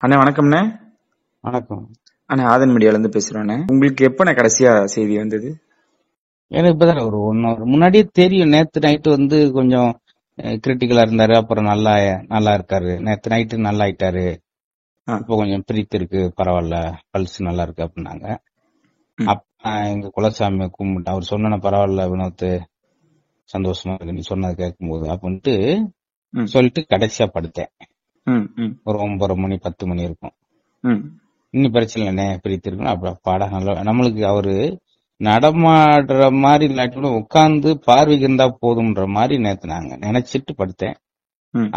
அண்ணே வணக்கம்ண்ணே. வணக்கம். அண்ணே ஆதன் மீடியால இருந்து பேசுறேண்ணே. உங்களுக்கு எப்பண்ணே கடைசியா செய்தி வந்தது? எனக்கு இப்பதான் ஒரு 1 hour முன்னாடியே தெரியும். நேத்து நைட்டு கொஞ்சம் கிரிட்டிக்கலா இருந்தாரு. அப்புறம் நல்லா இருக்காரு. நேத்து நைட்டு நல்லா ஆயிட்டாரு. இப்போ கொஞ்சம் பிரீத் இருக்கு, பரவாயில்ல, பல்ஸ் நல்லா இருக்கு அப்படின்னாங்க. எங்க குலசாமியை கும்பிட்டு அவர் சொன்ன பரவாயில்ல வினோத், சந்தோஷமா இருக்கு நீ சொன்னது கேட்கும்போது அப்படின்ட்டு சொல்லிட்டு கடைசியா படுத்தேன். ஒரு 9:30 மணி 10 மணி இருக்கும். இன்னும் பிரச்சனை இல்லைண்ணே, பிரீத் இருக்குன்னு அப்படி பாட நல்லா. நம்மளுக்கு அவரு நடமாடுற மாதிரி இல்லாட்டி கூட உட்கார்ந்து பார்வைக்கு இருந்தா போதும்ன்ற மாதிரி நேத்து நாங்க நினைச்சிட்டு படுத்தேன்.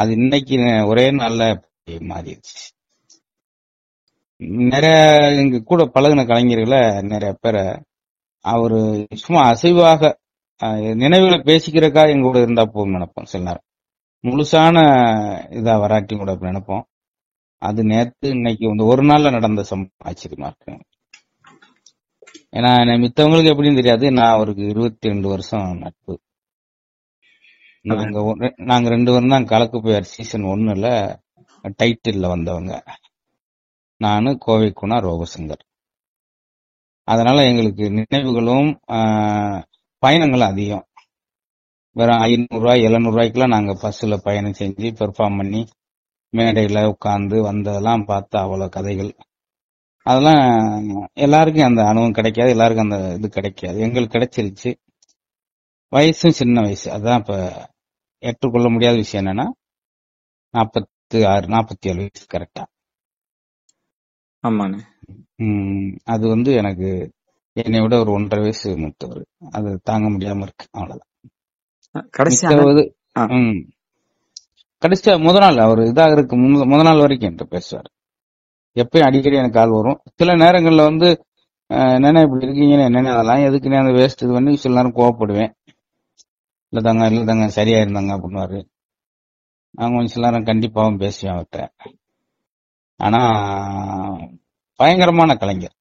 அது இன்னைக்கு ஒரே நாள்ல மாறிடுச்சு. நிறைய எங்க கூட பழகின கலைஞர்களை நிறைய பேரை அவரு சும்மா அசைவாக நினைவுகளை பேசிக்கிறக்கா எங்க கூட இருந்தா போதும் நினைப்போம். சில நேரம் முழுசான இதா வராட்டி கூட நினைப்போம். அது நேத்து இன்னைக்கு ஒரு நாள்ல நடந்த சம்பவம் ஆச்சரியமா இருக்கு. ஏன்னா மித்தவங்களுக்கு எப்படின்னு தெரியாது. நான் அவருக்கு 22 வருஷம் நட்பு. நாங்க 2 பேரும் தான் கலக்கு போயார் சீசன் 1ல டைட்டில்ல வந்தவங்க. நானு கோவை குணா ரோபசங்கர். அதனால எங்களுக்கு நினைவுகளும் பயணங்களும் அதிகம். வெறும் 500 ரூபாய் 700 ரூபாய்க்குலாம் நாங்க பஸ்ல பயணம் செஞ்சு பெர்ஃபார்ம் பண்ணி மேடையில உட்கார்ந்து வந்ததெல்லாம் பார்த்து அவ்வளவு கதைகள். அதெல்லாம் எல்லாருக்கும் அந்த அனுபவம் கிடைக்காது, எல்லாருக்கும் அந்த இது கிடைக்காது. எங்களுக்கு கிடைச்சிருச்சு. வயசும் சின்ன வயசு. அதுதான் இப்ப ஏற்றுக்கொள்ள முடியாத விஷயம். என்னன்னா 46 47 வயசு கரெக்டா. ஆமாண்ணே. அது எனக்கு என்னை விட ஒரு 1.5 வயசு மூத்தவர். அது தாங்க முடியாம இருக்கு. அவ்வளவுதான். கடைசியா முத நாள் அவர் இதாக இருக்கு, முத நாள் வரைக்கும் என்கிட்ட பேசுவார். எப்பயும் அடிக்கடி எனக்கு கால் வரும். சில நேரங்கள்ல என்னென்ன இப்படி இருக்கீங்கன்னு என்னென்ன அதெல்லாம் எதுக்குன்னு அந்த வேஸ்ட் இது பண்ணி சில நேரம் கோவப்படுவேன். இல்லதாங்க சரியா இருந்தாங்க அப்படின்னாரு. நான் கொஞ்சம் சில நேரம் கண்டிப்பாவும் பேசுவேன் அவர்கிட்ட. ஆனா பயங்கரமான கலைஞர்.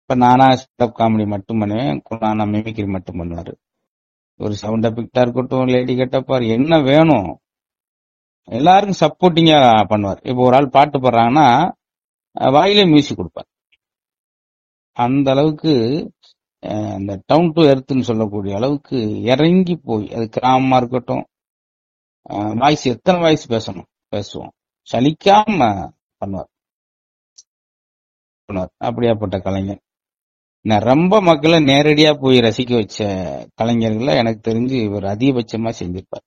இப்ப நானா ஸ்டாப் காமெடி மட்டும் பண்ணுவேன், நானா மிமிக்ரி மட்டும் பண்ணுவாரு. ஒரு சவுண்ட் எஃபெக்டா இருக்கட்டும், லேடி கெட்டப்பார், என்ன வேணும் எல்லாருக்கும் சப்போர்ட்டிங்கா பண்ணுவார். இப்போ ஒரு ஆள் பாட்டு பாடுறாங்கன்னா வாயிலே மியூசிக் கொடுப்பார். அந்த அளவுக்கு இந்த டவுன் டு எர்த்னு சொல்லக்கூடிய அளவுக்கு இறங்கி போய், அது கிராமமா இருக்கட்டும், வாய்ஸ் எத்தனை வாய்ஸ் பேசுவோம், சலிக்காம பண்ணுவார். அப்படியாப்பட்ட கலைஞர். ரொம்ப மக்களை நேரடியா போய் ரசிக்க வச்ச கலைஞர்களை எனக்கு தெரிஞ்சு இவர் அதிகபட்சமா செஞ்சிருப்பார்.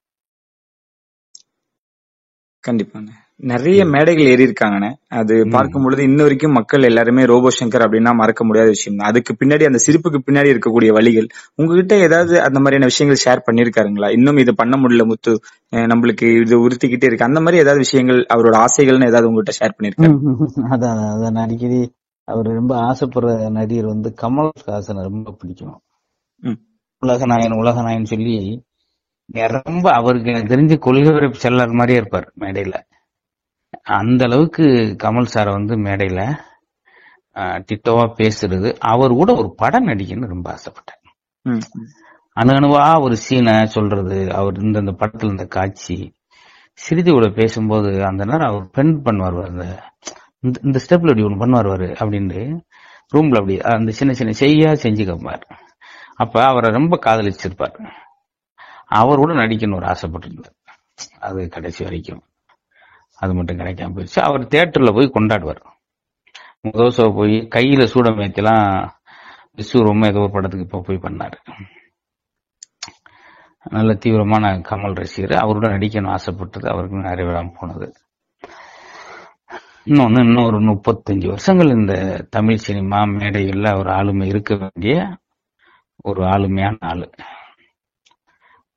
கண்டிப்பாண்ணே. நிறைய மேடைகள் ஏறி இருக்காங்கண்ணே. அது பார்க்கும் பொழுது இன்ன வரைக்கும் மக்கள் எல்லாருமே ரோபோ சங்கர் அப்படின்னா மறக்க முடியாத விஷயம் தான். அதுக்கு பின்னாடி அந்த சிரிப்புக்கு பின்னாடி இருக்கக்கூடிய வழிகள் உங்ககிட்ட ஏதாவது அந்த மாதிரியான விஷயங்கள் ஷேர் பண்ணிருக்காருங்களா? இன்னும் இது பண்ண முடியல முத்து, நம்மளுக்கு இது உறுத்திக்கிட்டே இருக்கு, அந்த மாதிரி ஏதாவது விஷயங்கள் அவரோட ஆசைகள்னு ஏதாவது உங்ககிட்ட ஷேர் பண்ணிருக்காரு? அதான் அடிக்கடி அவர் ரொம்ப ஆசைப்படுற நடிகர் கமல்ஹாசனை ரொம்ப பிடிக்கும். உலகநாயன் சொல்லி ரொம்ப அவருக்கு எனக்கு தெரிஞ்சு கொள்கை விரைப்பு செல்லர் மாதிரியே இருப்பார் மேடையில. அந்த அளவுக்கு கமல் சாரை மேடையில டிட்டோவா பேசுறது. அவர் கூட ஒரு படம் நடிக்கணும்னு ரொம்ப ஆசைப்பட்டேன். அணுவா ஒரு சீனை சொல்றது, அவர் இந்த படத்துல இந்த காட்சி சிறிது கூட பேசும்போது அந்த நேரம் அவர் பெண் பண்ணுவார். இந்த ஸ்டெப்ல அப்படி ஒண்ணு பண்ணுவார் அப்படின்னு ரூம்ல அப்படி அந்த சின்ன சின்ன செஞ்சு காப்பார். அப்ப அவரை ரொம்ப காதலிச்சிருப்பார். அவரோட நடிக்கணும் ஒரு ஆசைப்பட்டிருந்தார். அது கடைசி வரைக்கும் அது மட்டும் கிடைக்காம போயிடுச்சு. அவர் தியேட்டர்ல போய் கொண்டாடுவார். முதல் ஷோ போய் கையில சூடம் வைக்கலாம் விஸ்வரூபம் ஏதோ ஒரு படத்துக்கு இப்ப போய் பண்ணாரு. நல்ல தீவிரமான கமல் ரசிகர். அவரோட நடிக்கணும் ஆசைப்பட்டது அவருக்கு நிறைவேறாம போனது. இன்னும் ஒரு 35 வருஷங்கள் இந்த தமிழ் சினிமா மேடைகள்ல ஒரு ஆளுமை இருக்க வேண்டிய ஒரு ஆளுமையான ஆளு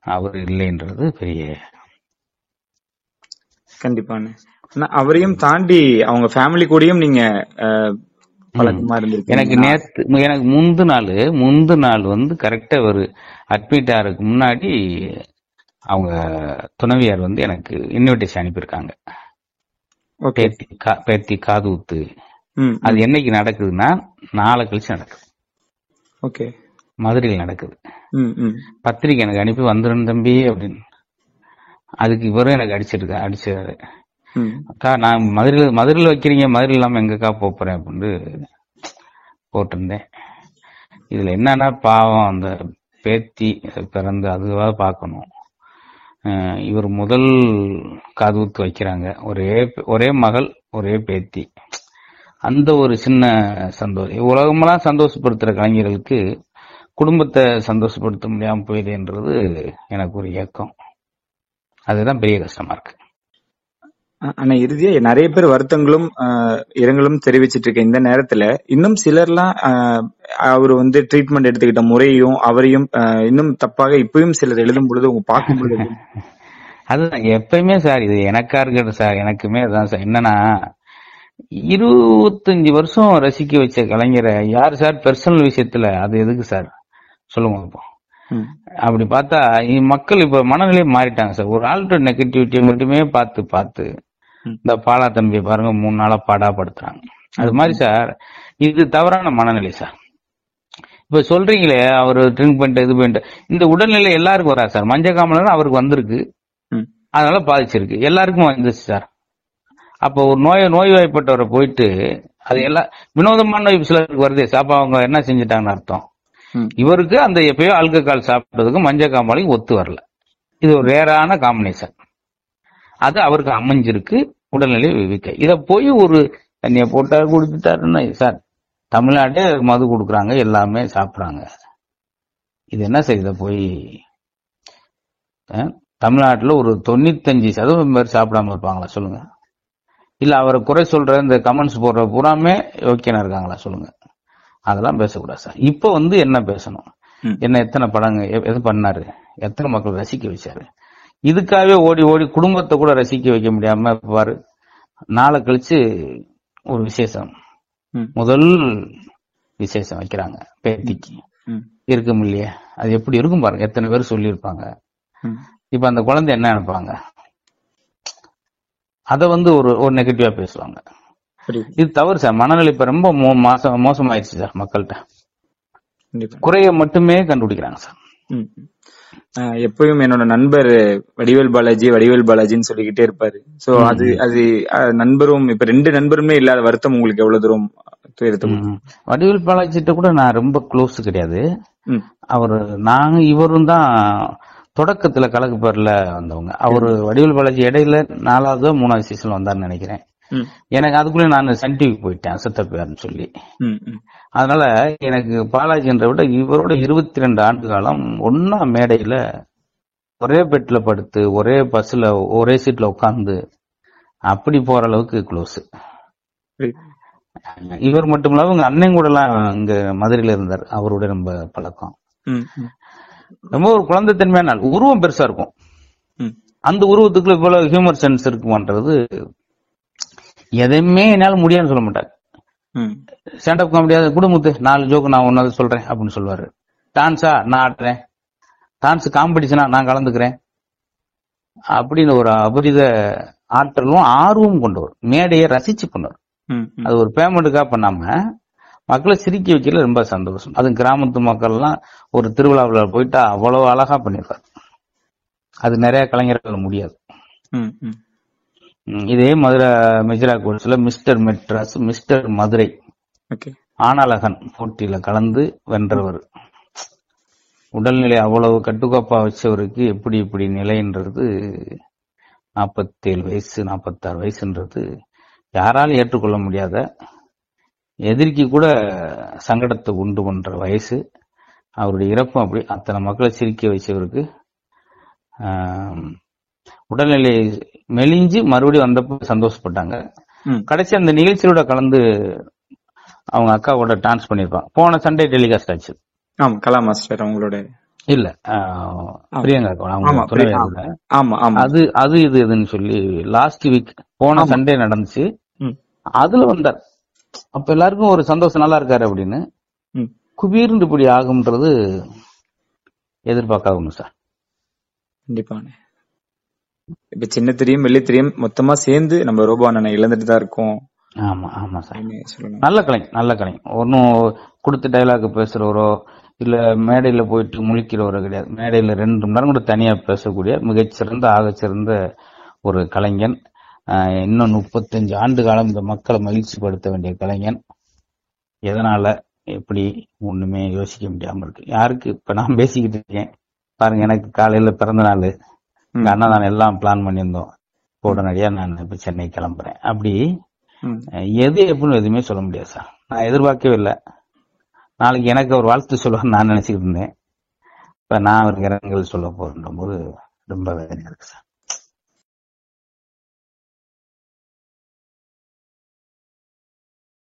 அவர் இல்லைன்றது பெரிய. கண்டிப்பாண்ணே. அவரையும் தாண்டி அவங்க ஃபேமிலி கூடயும் நீங்க பழக்கமா இருந்திருக்கீங்க. எனக்கு முந்து நாள் கரெக்டா ஒரு அட்மிட் ஆகிறதுக்கு முன்னாடி அவங்க துணைவியார் எனக்கு இன்விடேஷன் அனுப்பியிருக்காங்க. பேத்தி காது ஊத்து. அது என்னைக்கு நடக்குதுன்னா நாளை கழிச்சு நடக்குது. ஓகே. மதுரையில் நடக்குது. பத்திரிக்கை எனக்கு அனுப்பி வந்துடும் தம்பி அப்படின்னு. அதுக்கு இவரும் எனக்கு அடிச்சிருக்காரு. ம். அக்கா நான் மதுரையில வைக்கிறீங்க, மதுரை இல்லாம எங்கக்கா போறேன் அப்படின்னு போட்டிருந்தேன். இதுல என்னன்னா பாவம் அந்த பேத்தி பிறந்து அதுவா பார்க்கணும். இவர் முதல் காதுகுத்து வைக்கிறாங்க, ஒரே மகள் ஒரே பேத்தி. அந்த ஒரு சின்ன சந்தோஷம், உலகமெல்லாம் சந்தோஷப்படுத்துற கலைஞர்களுக்கு குடும்பத்தை சந்தோஷப்படுத்த முடியாம போயிடுன்றது எனக்கு ஒரு ஏக்கம். அதுதான் பெரிய கஷ்டமா இருக்கு. ஆனா இறுதியா நிறைய பேர் வருத்தங்களும் இரங்கலும் தெரிவிச்சிட்டு இருக்க இந்த நேரத்துல இன்னும் சிலர்லாம் அவர் வந்து ட்ரீட்மெண்ட் எடுத்துக்கிட்ட முறையும் அவரையும் இன்னும் தப்பாக இப்பயும் சிலர் எழுதும் பொழுது உங்க பார்க்கும் பொழுது அதுதான் எப்பயுமே சார், இது எனக்கா இருக்கட்டும் சார், எனக்குமே அதுதான் சார். என்னன்னா 25 வருஷம் ரசிக்க வச்ச கலைஞரை யார் சார் பெர்சனல் விஷயத்துல அது எதுக்கு சார் சொல்லுங்க இப்போ. அப்படி பார்த்தா மக்கள் இப்ப மனநிலையை மாறிட்டாங்க சார். ஒரு ஆல்டர் நெகட்டிவிட்டியை மட்டுமே பார்த்து பார்த்து இந்த பாலா தம்பியை பாருங்க 3 நாளா பாடாப்படுத்துறாங்க. அது மாதிரி சார் இது தவறான மனநிலை சார். இப்ப சொல்றீங்களே அவர் ட்ரிங்க் பண்ணிட்டு இது பண்ணிட்டு, இந்த உடல்நிலை எல்லாருக்கும் வரா சார். மஞ்சள் காமலர் அவருக்கு வந்திருக்கு, அதனால பாதிச்சிருக்கு, எல்லாருக்கும் வந்துச்சு சார். அப்போ ஒரு நோய்வாய்ப்பட்டவரை போயிட்டு அது எல்லாம் வினோதமான நோய் சிலருக்கு வருதே சார். அப்ப அவங்க என்ன செஞ்சுட்டாங்கன்னு அர்த்தம், இவருக்கு அந்த எப்பயோ ஆல்கஹால் சாப்பிட்டதுக்கு மஞ்சள் காமாலையும் ஒத்து வரல. இது ஒரு ரேரான காம்பினேஷன், அது அவருக்கு அமைஞ்சிருக்கு, உடல்நிலை வீக்க. இத போய் ஒரு தண்ணியை போட்டா குடிச்சுட்டாருன்னா சார், தமிழ்நாட்டே மது கொடுக்குறாங்க, எல்லாமே சாப்பிட்றாங்க. இது என்ன சார்? இதை போய் தமிழ்நாட்டில் ஒரு 95% பேர் சாப்பிடாம இருப்பாங்களா சொல்லுங்க? இல்ல அவரை குறை சொல்ற இந்த கமெண்ட்ஸ் போடுற பூராமே யோக்கியனா இருக்காங்களா சொல்லுங்க? அதெல்லாம் பேசக்கூடாது சார். இப்ப வந்து என்ன பேசணும், என்ன எத்தனை படங்க எது பண்ணாரு, எத்தனை மக்கள் ரசிக்க வச்சாரு, இதுக்காகவே ஓடி ஓடி குடும்பத்தை கூட ரசிக்க வைக்க முடியாம பாரு. நாளை கழிச்சு ஒரு விசேஷம், முதல் விசேஷம் வைக்கிறாங்க பேத்திக்கு, இருக்க முடியலையே, அது எப்படி இருக்கும் பாருங்க. எத்தனை பேர் சொல்லியிருப்பாங்க. இப்ப அந்த குழந்தை என்ன நினைப்பாங்க, அத வந்து ஒரு நெகட்டிவா பேசுவாங்க. இது தவறு சார். மனநிலை இப்ப ரொம்ப மோசமாயிருச்சு சார். மக்கள்கிட்ட குறைய மட்டுமே கண்டுபிடிக்கிறாங்க சார். எப்பயும் என்னோட நண்பர் வடிவேல் பாலாஜின்னு சொல்லிக்கிட்டே இருப்பாரு. சோ அது நண்பரும் இப்ப 2 நண்பருமே இல்லாத வருத்தம் உங்களுக்கு எவ்வளவு தூரம் துயரத்தை? வடிவேல் பாலாஜிட்ட கூட நான் ரொம்ப க்ளோஸ் கிடையாது. இவரும் தான் தொடக்கத்துல கலக்கு பேர்ல வந்தவங்க. அவரு வடிவேல் பாலாஜி இடையில 4வது 3வது சீசன்ல வந்தாருன்னு நினைக்கிறேன். எனக்கு அதுக்குள்ள நான் சன் டிவி போயிட்டேன் அசத்தப்பேர்னு சொல்லி. அதனால எனக்கு பாலாஜின்ற விட இவரோட 22 ஆண்டு காலம் ஒன்னா மேடையில ஒரே பெட்ல படுத்து ஒரே பஸ்ல ஒரே சீட்ல உட்கார்ந்து அப்படி போற அளவுக்கு க்ளோஸ். இவர் மட்டும் இல்ல, அவங்க அண்ணன் கூட எல்லாம் இங்க மதுரையில இருந்தார். அவரோட ரொம்ப பழக்கம். ரொம்ப ஒரு குழந்தை தன்மையான ஆள். உருவம் பெருசா இருக்கும். அந்த உருவத்துக்குள்ள இவ்வளவு ஹியூமர் சென்ஸ் இருக்குமான்றது எதையுமே என்னால முடியாதுன்னு சொல்ல மாட்டார். ஸ்டாண்டப் காமெடியா குடும்பத்து 4 ஜோக்கு நான் ஒன்னாவது சொல்றேன் அப்படின்னு சொல்லுவாரு. டான்ஸா நான் ஆடுறேன், டான்ஸ் காம்படிஷனா நான் கலந்துக்கிறேன் அப்படின்னு ஒரு அபரித ஆற்றலும் ஆர்வம் கொண்டவர். மேடையை ரசிச்சு பண்ணவர். அது ஒரு பேமெண்ட்டுக்காக பண்ணாம மக்களை சிரிக்க வைக்கல ரொம்ப சந்தோஷம். அது கிராமத்து மக்கள் எல்லாம் ஒரு திருவிழாவில் போயிட்டா அவ்வளவு அழகா பண்ணிருக்காரு. அது நிறைய கலைஞர்கள் முடியாது. இதே மதுரை மெஜிரா கோல்ஸ்ல மிஸ்டர் மெட்ராஸ், மிஸ்டர் மதுரை, ஆனழகன் போட்டியில கலந்து வென்றவர். உடல்நிலை அவ்வளவு கட்டுக்கோப்பா வச்சவருக்கு எப்படி இப்படி நிலைன்றது 47 வயசு 46 வயசுன்றது யாராலும் ஏற்றுக்கொள்ள முடியாத, எதிர்க்கு கூட சங்கடத்தை உண்டு பண்ற வயசு. அவருடைய இறப்பும் அப்படி அத்தனை மக்களை சிரிக்க வச்சவருக்கு உடல்நிலை மெலிஞ்சு மறுபடியும் வந்தப்ப சந்தோஷப்பட்டாங்க. கடைசி அந்த நிகழ்ச்சியோட கலந்து அவங்க அக்காவோட டான்ஸ் பண்ணிருப்பாங்க. போன சண்டே டெலிகாஸ்ட் ஆச்சு. கலா மாஸ்டர் அவங்களோட இல்ல பிரியங்கா அது இதுன்னு சொல்லி லாஸ்ட் வீக் போன சண்டே நடந்துச்சு. அதுல வந்தார். அப்ப எல்லாருக்கும் ஒரு சந்தோஷம், நல்லா இருக்காரு அப்படின்னு. குபீர்ந்து இப்படி ஆகும்ன்றது எதிர்பார்க்காத ஒண்ணு சார். கண்டிப்பான இப்ப சின்ன திரியும் வெள்ளி திரியும் மொத்தமா சேர்ந்து நம்ம ரோபோ அண்ணனை இழந்துட்டு தான் இருக்கோம். ஆமா ஆமா சார். நல்ல கலைஞர். ஒன்னும் கொடுத்த டைலாக் பேசுறவரோ இல்ல மேடையில போயிட்டு முழிக்கிறவரோ கிடையாது. மேடையில 2 மணி நேரம் கூட தனியா பேசக்கூடிய மிகச்சிறந்த ஆகச்சிறந்த ஒரு கலைஞன். இன்னும் 35 ஆண்டு காலம் இந்த மக்களை மகிழ்ச்சிப்படுத்த வேண்டிய கலைஞன் எதனால எப்படி ஒண்ணுமே யோசிக்க முடியாம இருக்கு. யாருக்கு இப்ப நான் பேசிக்கிட்டு இருக்கேன் பாருங்க, எனக்கு காலையில பிறந்த நாள், எங்க அண்ணா நான் எல்லாம் பிளான் பண்ணியிருந்தோம். உடனடியா நான் இப்ப சென்னை கிளம்புறேன். அப்படி எது எப்படின்னு எதுவுமே சொல்ல முடியாது சார். நான் எதிர்பார்க்கவே இல்லை. நாளைக்கு எனக்கு ஒரு வாழ்த்து சொல்லுவான்னு நான் நினைச்சுக்கிட்டு இருந்தேன். இப்ப நான் அவருக்கு இரங்கல் சொல்ல போகின்ற போது ரொம்ப வேதனையா இருக்கு சார்.